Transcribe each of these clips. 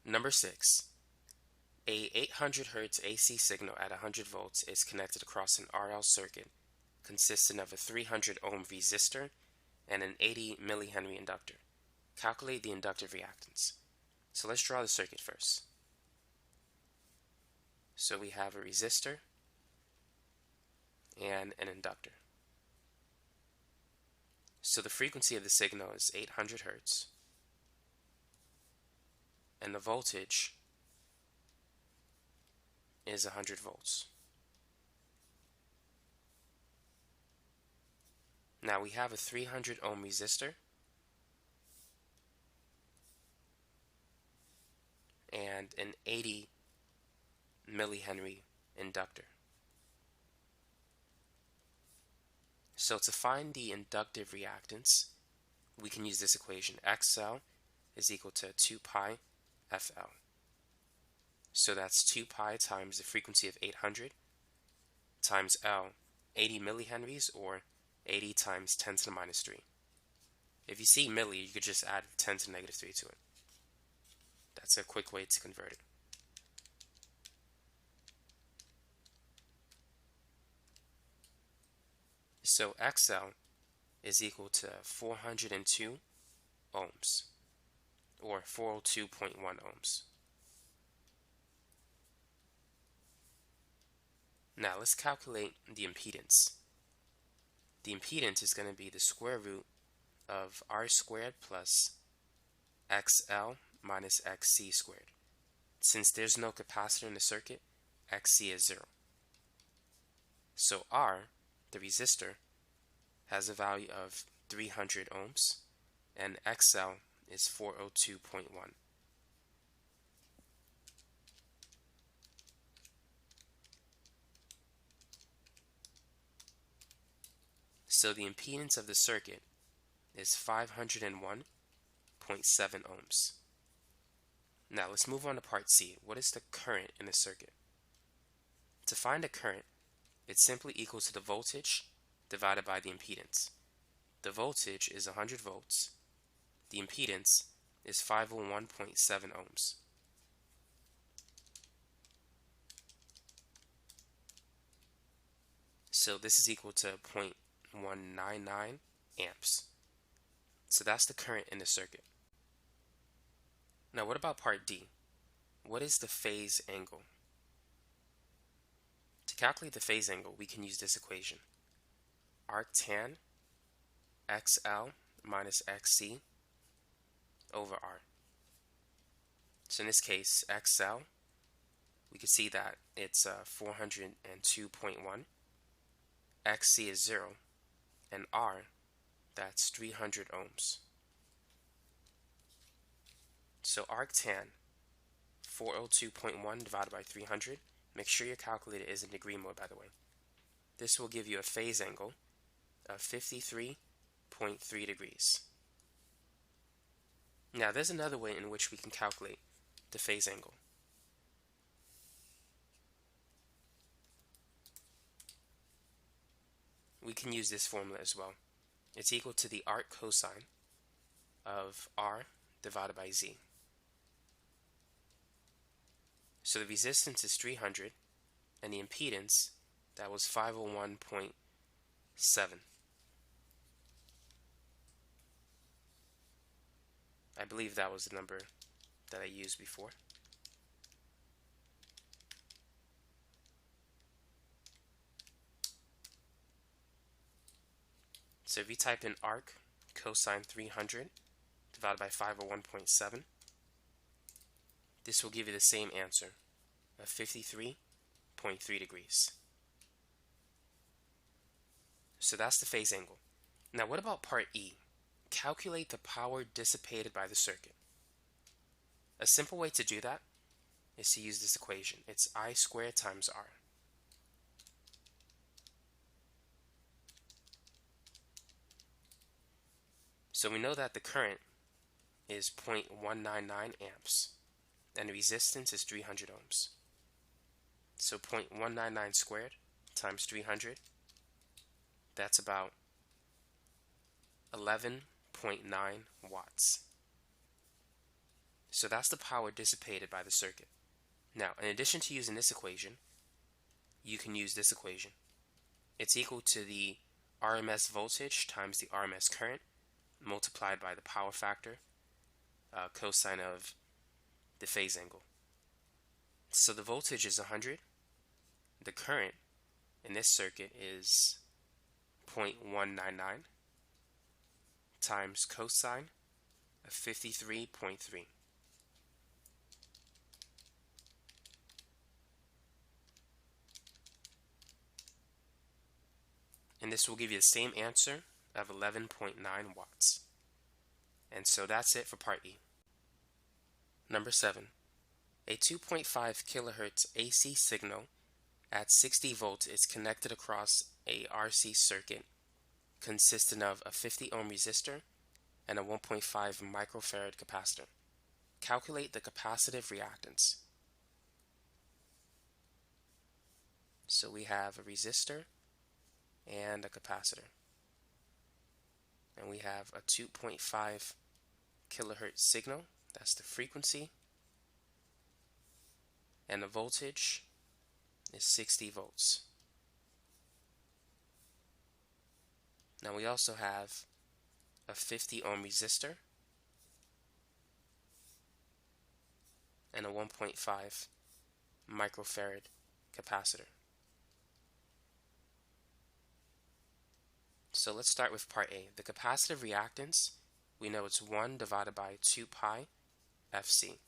Number 6. A 800 Hz AC signal at 100 volts is connected across an RL circuit consisting of a 300 ohm resistor and an 80 millihenry inductor. Calculate the inductive reactance. So let's draw the circuit first. So we have a resistor and an inductor. So the frequency of the signal is 800 Hz and the voltage is 100 volts. Now we have a 300 ohm resistor and an 80 millihenry inductor. So to find the inductive reactance, we can use this equation. XL is equal to 2 pi FL. So that's 2 pi times the frequency of 800 times L, 80 millihenries, or 80 times 10 to the minus 3. If you see milli, you could just add 10 to the negative 3 to it. That's a quick way to convert it. So XL is equal to 402 ohms, or 402.1 ohms. Now let's calculate the impedance. The impedance is going to be the square root of R squared plus XL minus XC squared. Since there's no capacitor in the circuit, XC is 0. So R, the resistor, has a value of 300 ohms, and XL is 402.1. So the impedance of the circuit is 501.7 ohms. Now let's move on to part C. What is the current in the circuit? To find the current, it's simply equal to the voltage divided by the impedance. The voltage is 100 volts. The impedance is 501.7 ohms. So this is equal to 0.199 amps. So that's the current in the circuit. Now what about part D? What is the phase angle? To calculate the phase angle, we can use this equation. Arctan XL minus XC over R. So in this case, XL, we can see that it's 402.1. XC is 0. And R, that's 300 ohms. So arctan 402.1 divided by 300. Make sure your calculator is in degree mode, by the way. This will give you a phase angle of 53.3 degrees. Now there's another way in which we can calculate the phase angle. We can use this formula as well. It's equal to the arc cosine of R divided by Z. So the resistance is 300 and the impedance, that was 501.7. I believe that was the number that I used before. So if you type in arc cosine 300 divided by 501.7, this will give you the same answer of 53.3 degrees. So that's the phase angle. Now what about part E? Calculate the power dissipated by the circuit. A simple way to do that is to use this equation. It's I squared times R. So we know that the current is 0.199 amps and the resistance is 300 ohms. So 0.199 squared times 300, that's about 11.9 watts. So that's the power dissipated by the circuit. Now, in addition to using this equation, you can use this equation. It's equal to the RMS voltage times the RMS current multiplied by the power factor, cosine of the phase angle. So the voltage is 100. The current in this circuit is 0.199 times cosine of 53.3. And this will give you the same answer of 11.9 watts. And so that's it for part E. Number 7. A 2.5 kilohertz AC signal at 60 volts is connected across a RC circuit consisting of a 50 ohm resistor and a 1.5 microfarad capacitor. Calculate the capacitive reactance. So we have a resistor and a capacitor. And we have a 2.5 kilohertz signal, that's the frequency, and the voltage is 60 volts. Now we also have a 50 ohm resistor and a 1.5 microfarad capacitor. So let's start with part A. The capacitive reactance, we know it's 1 divided by 2 pi Fc.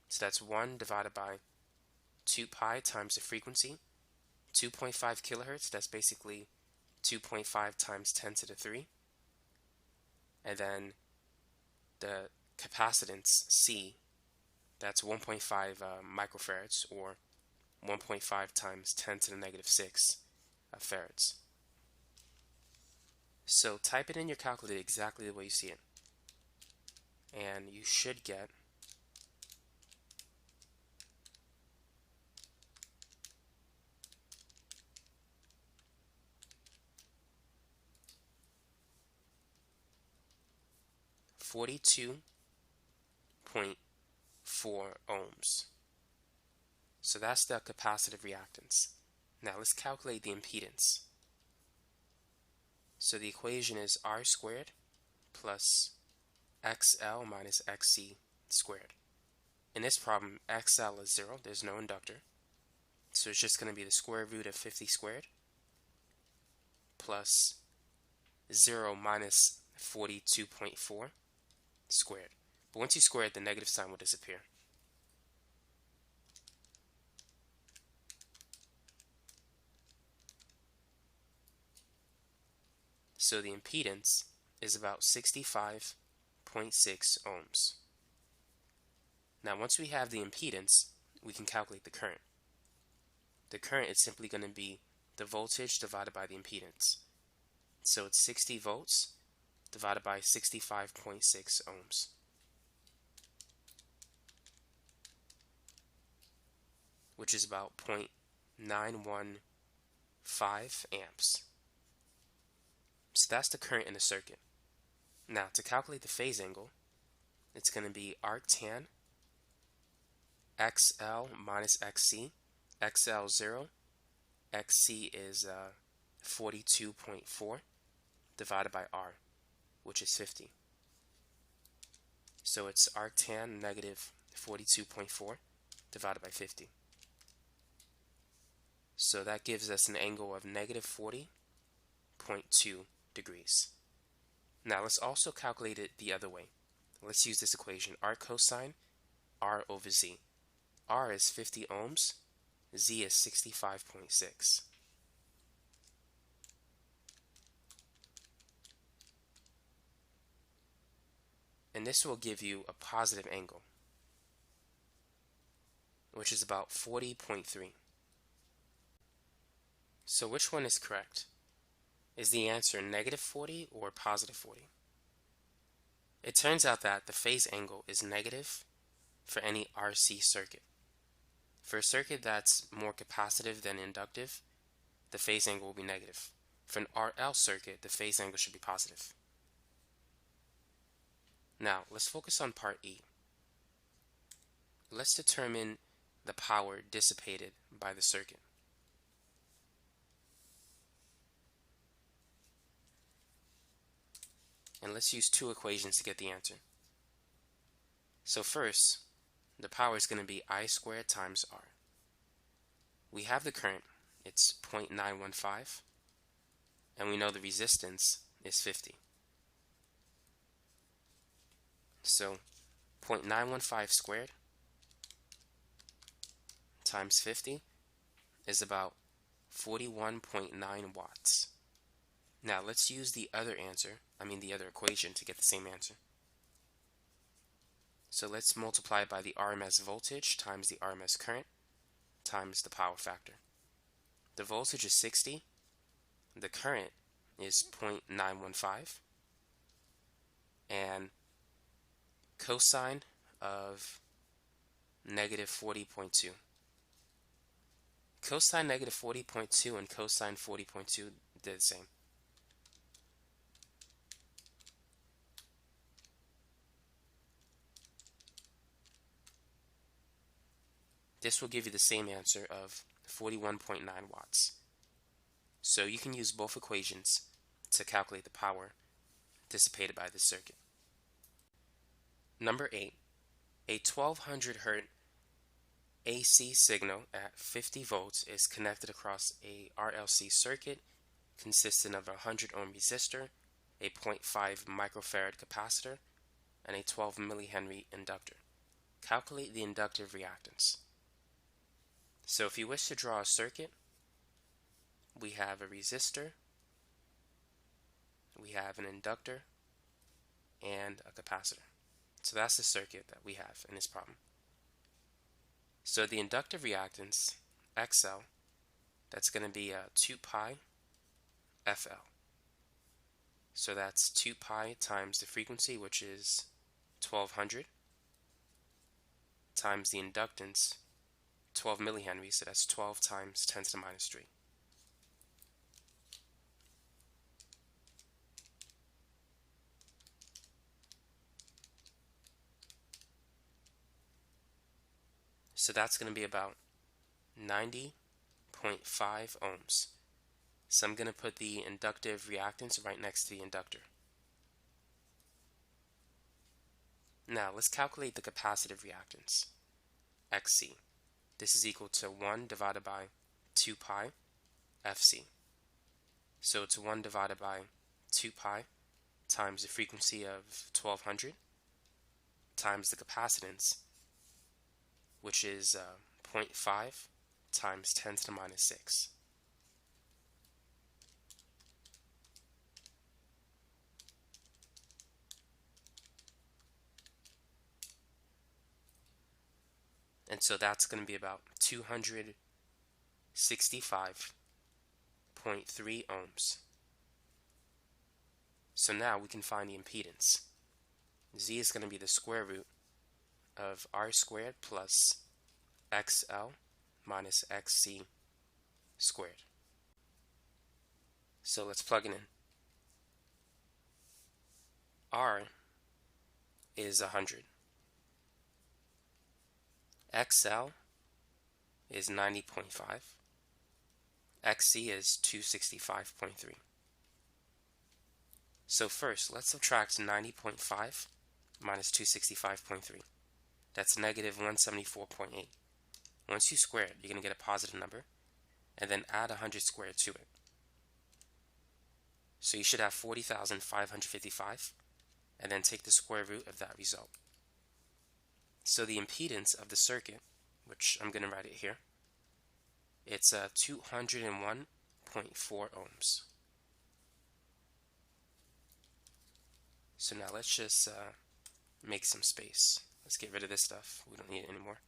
So that's 1 divided by 2 pi times the frequency, 2.5 kilohertz, that's basically 2.5 times 10 to the 3. And then the capacitance C, that's 1.5 microfarads, or 1.5 times 10 to the negative 6 farads. So type it in your calculator exactly the way you see it. And you should get 42.4 ohms. So that's the capacitive reactance. Now let's calculate the impedance. So the equation is R squared plus XL minus XC squared. In this problem, XL is 0, there's no inductor. So it's just going to be the square root of 50 squared plus 0 minus 42.4 squared. But once you square it, the negative sign will disappear. So the impedance is about 65.6 ohms. Now once we have the impedance, we can calculate the current. The current is simply going to be the voltage divided by the impedance. So it's 60 volts divided by 65.6 ohms. Which is about 0.915 amps. So that's the current in the circuit. Now to calculate the phase angle, it's going to be arctan XL minus XC. XL 0, XC is 42.4 divided by R, which is 50. So it's arctan negative 42.4 divided by 50. So that gives us an angle of negative 40.2 degrees. Now let's also calculate it the other way. Let's use this equation, R cosine R over Z. R is 50 ohms, Z is 65.6. And this will give you a positive angle, which is about 40.3. So which one is correct? Is the answer negative 40 or positive 40? It turns out that the phase angle is negative for any RC circuit. For a circuit that's more capacitive than inductive, the phase angle will be negative. For an RL circuit, the phase angle should be positive. Now, let's focus on part E. let's determine the power dissipated by the circuit. And let's use two equations to get the answer. So first, the power is going to be I squared times R. We have the current, it's 0.915, and we know the resistance is 50. So 0.915 squared times 50 is about 41.9 watts. Now let's use the other equation to get the same answer. So let's multiply by the RMS voltage times the RMS current times the power factor. The voltage is 60, the current is 0.915, and cosine of negative 40.2. Cosine negative 40.2 and cosine 40.2 did the same. This will give you the same answer of 41.9 watts. So you can use both equations to calculate the power dissipated by this circuit. Number 8. A 1200 Hz AC signal at 50 volts is connected across a RLC circuit consisting of a 100 ohm resistor, a 0.5 microfarad capacitor, and a 12 millihenry inductor. Calculate the inductive reactance. So if you wish to draw a circuit, we have a resistor, we have an inductor, and a capacitor. So that's the circuit that we have in this problem. So the inductive reactance, XL, that's going to be 2 pi FL. So that's 2 pi times the frequency, which is 1200, times the inductance, 12 millihenry, so that's 12 times 10 to the minus 3. So that's going to be about 90.5 ohms. So I'm going to put the inductive reactance right next to the inductor. Now let's calculate the capacitive reactance, XC. This is equal to 1 divided by 2 pi FC. So it's 1 divided by 2 pi times the frequency of 1200 times the capacitance, which is 0.5 times 10 to the minus 6. And so that's going to be about 265.3 ohms. So now we can find the impedance. Z is going to be the square root of R squared plus XL minus XC squared. So let's plug it in. R is 100. XL is 90.5. XC is 265.3. So first, let's subtract 90.5 minus 265.3. That's negative 174.8. Once you square it, you're going to get a positive number, and then add 100 squared to it. So you should have 40,555, and then take the square root of that result. So the impedance of the circuit, which I'm going to write it here, it's 201.4 ohms. So now let's just make some space. Let's get rid of this stuff. We don't need it anymore.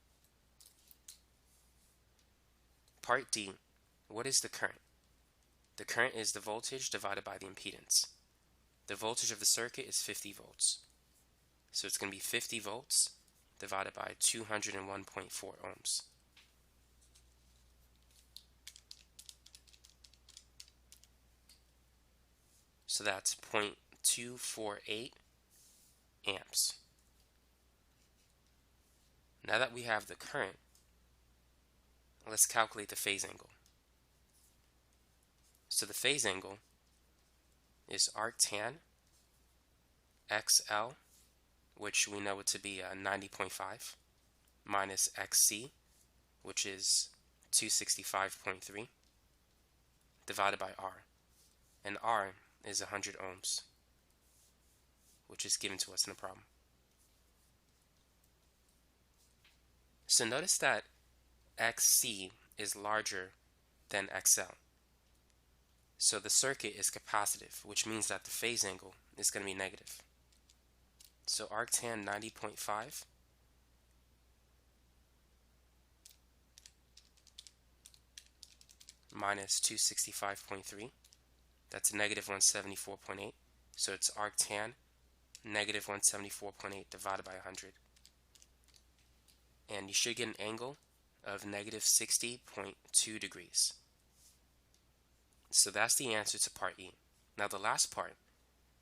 Part D. What is the current? The current is the voltage divided by the impedance. The voltage of the circuit is 50 volts. So it's going to be 50 volts divided by 201.4 ohms. So that's 0.248 amps. Now that we have the current, let's calculate the phase angle. So the phase angle is arctan XL, which we know it to be 90.5, minus XC, which is 265.3, divided by R. And R is 100 ohms, which is given to us in the problem. So notice that XC is larger than XL. So the circuit is capacitive, which means that the phase angle is going to be negative. So arctan 90.5 minus 265.3, that's negative 174.8. So it's arctan negative 174.8 divided by 100. And you should get an angle of negative 60.2 degrees. So that's the answer to part E. Now the last part,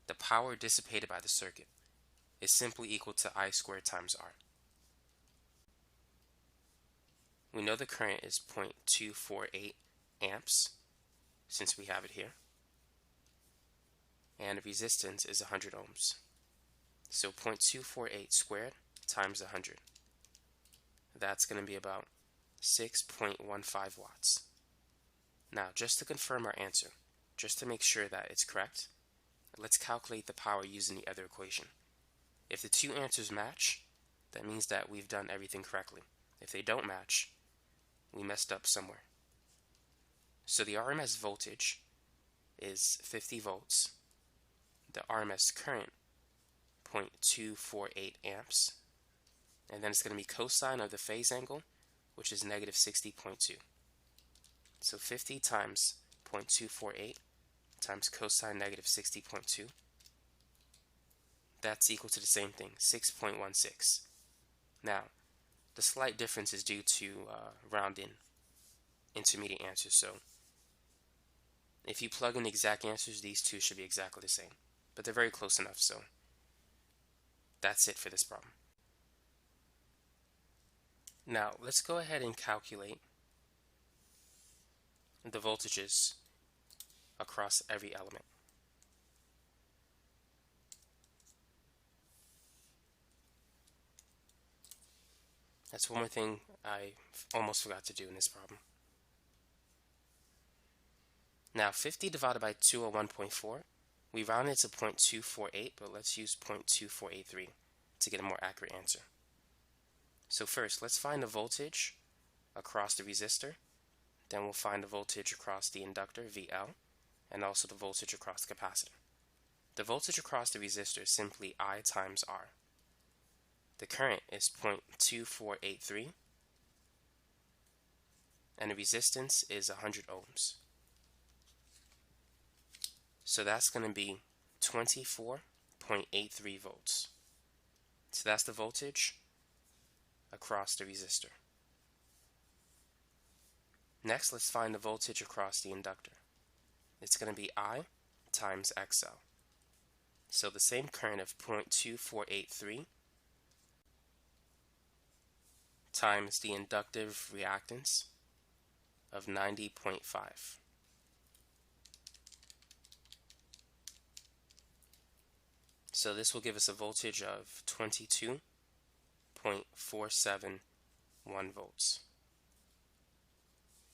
the power dissipated by the circuit, is simply equal to I squared times R. We know the current is 0.248 amps, since we have it here. And the resistance is 100 ohms. So 0.248 squared times 100. That's going to be about 6.15 watts. Now, just to confirm our answer, just to make sure that it's correct, let's calculate the power using the other equation. If the two answers match, that means that we've done everything correctly. If they don't match, we messed up somewhere. So the RMS voltage is 50 volts. The RMS current, 0.248 amps. And then it's going to be cosine of the phase angle, which is negative 60.2. So 50 times 0.248 times cosine negative 60.2. That's equal to the same thing, 6.16. Now, the slight difference is due to rounding intermediate answers. So if you plug in exact answers, these two should be exactly the same. But they're very close enough, so that's it for this problem. Now, let's go ahead and calculate the voltages across every element. That's one more thing I almost forgot to do in this problem. Now, 50 divided by 201.4, we rounded to 0.248, but let's use 0.2483 to get a more accurate answer. So first, let's find the voltage across the resistor. Then we'll find the voltage across the inductor, VL, and also the voltage across the capacitor. The voltage across the resistor is simply I times R. The current is 0.2483, and the resistance is 100 ohms. So that's going to be 24.83 volts. So that's the voltage across the resistor. Next, let's find the voltage across the inductor. It's going to be I times XL. So the same current of 0.2483 times the inductive reactance of 90.5. So this will give us a voltage of 22.471 volts.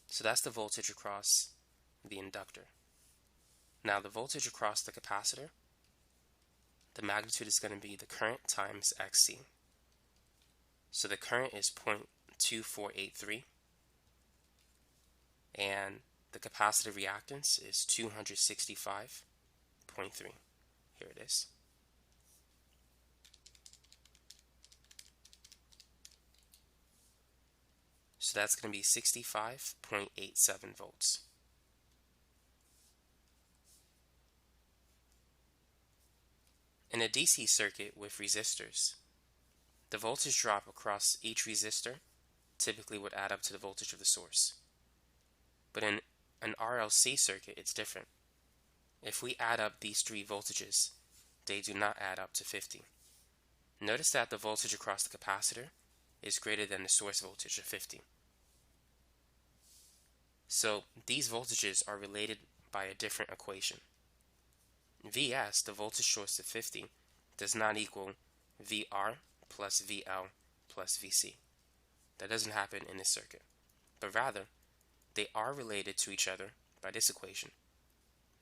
So that's the voltage across the inductor. Now the voltage across the capacitor, the magnitude is going to be the current times XC. So the current is 0.2483 and the capacitive reactance is 265.3. Here it is. So that's going to be 65.87 volts. In a DC circuit with resistors, the voltage drop across each resistor typically would add up to the voltage of the source. But in an RLC circuit, it's different. If we add up these three voltages, they do not add up to 50. Notice that the voltage across the capacitor is greater than the source voltage of 50. So these voltages are related by a different equation. Vs, the voltage source to 50, does not equal VR plus VL plus VC. That doesn't happen in this circuit, but rather they are related to each other by this equation.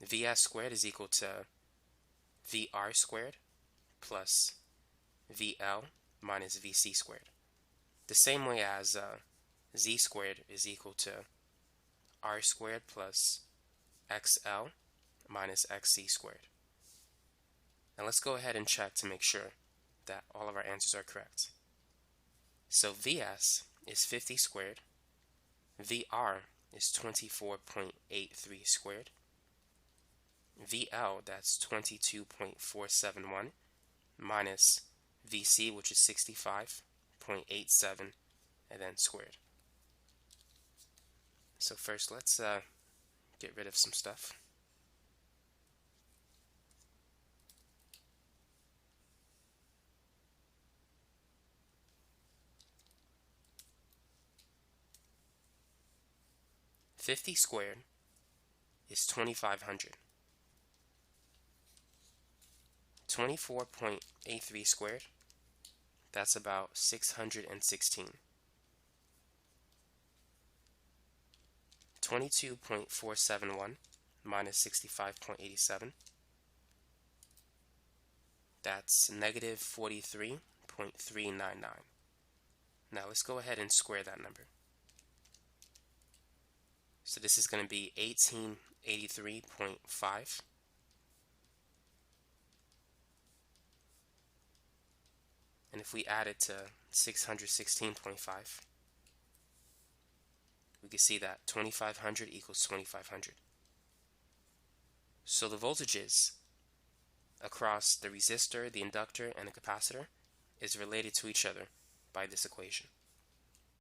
Vs squared is equal to VR squared plus VL minus VC squared. The same way as Z squared is equal to R squared plus XL minus XC squared. Now let's go ahead and check to make sure that all of our answers are correct. So Vs is 50 squared, VR is 24.83 squared, VL, that's 22.471, minus VC, which is 65.87, and then squared. So first, let's get rid of some stuff. $50 squared is 2,500. 24.83 squared, that's about 616. 22.471 minus 65.87, that's negative 43.399. Now let's go ahead and square that number. So this is going to be 1883.5. And if we add it to 616.5, we can see that 2500 equals 2500. So the voltages across the resistor, the inductor, and the capacitor is related to each other by this equation.